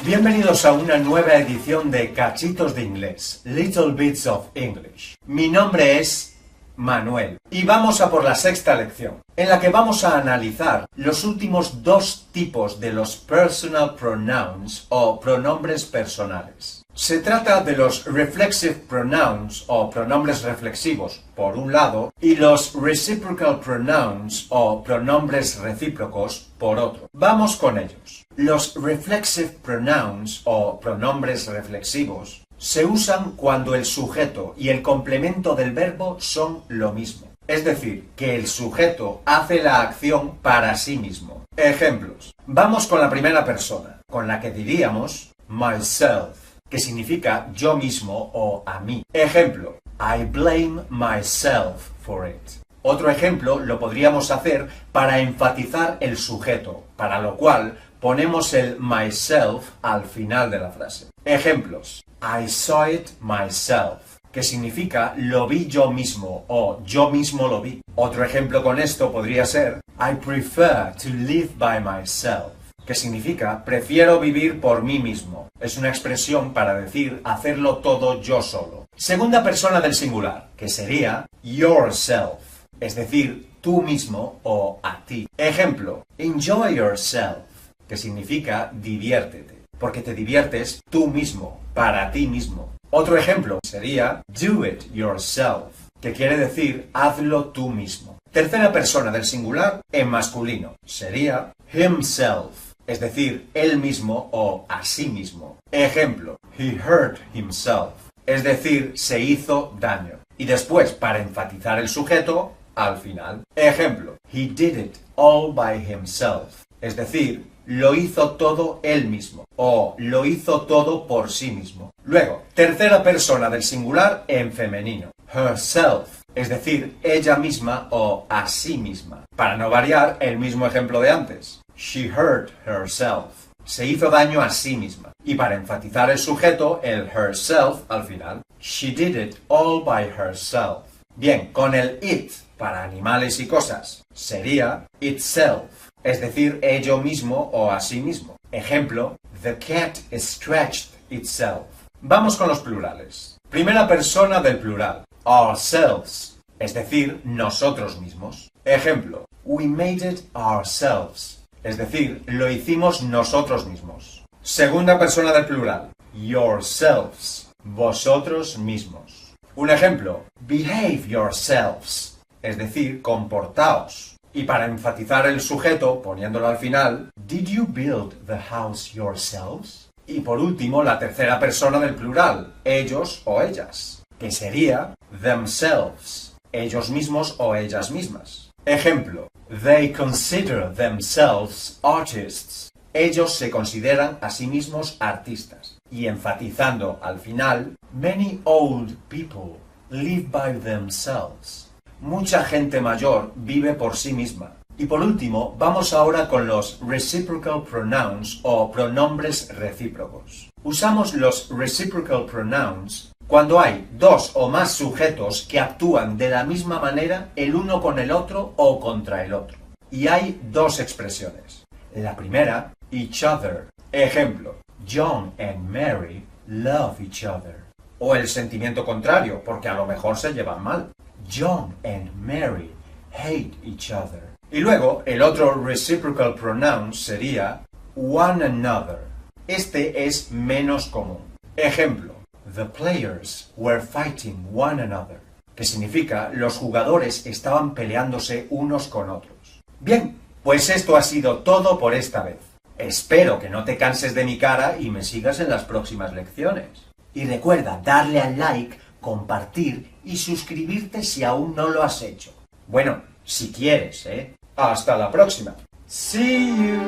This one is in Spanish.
Bienvenidos a una nueva edición de Cachitos de Inglés, Little Bits of English. Mi nombre es Manuel y vamos a por la sexta lección, en la que vamos a analizar los últimos dos tipos de los personal pronouns o pronombres personales. Se trata de los reflexive pronouns o pronombres reflexivos, por un lado, y los reciprocal pronouns o pronombres recíprocos, por otro. Vamos con ellos. Los reflexive pronouns o pronombres reflexivos se usan cuando el sujeto y el complemento del verbo son lo mismo. Es decir, que el sujeto hace la acción para sí mismo. Ejemplos. Vamos con la primera persona, con la que diríamos myself, que significa yo mismo o a mí. Ejemplo, I blame myself for it. Otro ejemplo lo podríamos hacer para enfatizar el sujeto, para lo cual ponemos el myself al final de la frase. Ejemplos, I saw it myself, que significa lo vi yo mismo o yo mismo lo vi. Otro ejemplo con esto podría ser I prefer to live by myself, que significa prefiero vivir por mí mismo. Es una expresión para decir hacerlo todo yo solo. Segunda persona del singular, que sería yourself, es decir, tú mismo o a ti. Ejemplo, enjoy yourself, que significa diviértete, porque te diviertes tú mismo, para ti mismo. Otro ejemplo sería do it yourself, que quiere decir hazlo tú mismo. Tercera persona del singular en masculino sería himself, es decir, él mismo o a sí mismo. Ejemplo, he hurt himself, es decir, se hizo daño. Y después, para enfatizar el sujeto, al final. Ejemplo, he did it all by himself, es decir, lo hizo todo él mismo o lo hizo todo por sí mismo. Luego, tercera persona del singular en femenino, herself, es decir, ella misma o a sí misma. Para no variar, el mismo ejemplo de antes. She hurt herself. Se hizo daño a sí misma. Y para enfatizar el sujeto, el herself al final. She did it all by herself. Bien, con el it para animales y cosas sería itself, es decir, ello mismo o a sí mismo. Ejemplo, the cat stretched itself. Vamos con los plurales. Primera persona del plural, ourselves, es decir, nosotros mismos. Ejemplo, we made it ourselves, es decir, lo hicimos nosotros mismos. Segunda persona del plural, yourselves, vosotros mismos. Un ejemplo, behave yourselves, es decir, comportaos. Y para enfatizar el sujeto, poniéndolo al final, did you build the house yourselves? Y por último, la tercera persona del plural, ellos o ellas, que sería themselves, ellos mismos o ellas mismas. Ejemplo, they consider themselves artists. Ellos se consideran a sí mismos artistas. Y enfatizando al final, many old people live by themselves. Mucha gente mayor vive por sí misma. Y por último, vamos ahora con los reciprocal pronouns o pronombres recíprocos. Usamos los reciprocal pronouns cuando hay dos o más sujetos que actúan de la misma manera el uno con el otro o contra el otro. Y hay dos expresiones. La primera, each other. Ejemplo, John and Mary love each other. O el sentimiento contrario, porque a lo mejor se llevan mal. John and Mary hate each other. Y luego, el otro reciprocal pronoun sería one another. Este es menos común. Ejemplo, the players were fighting one another, que significa los jugadores estaban peleándose unos con otros. Bien, pues esto ha sido todo por esta vez. Espero que no te canses de mi cara y me sigas en las próximas lecciones. Y recuerda darle al like, compartir y suscribirte si aún no lo has hecho. Bueno, si quieres, ¿eh? Hasta la próxima. See you.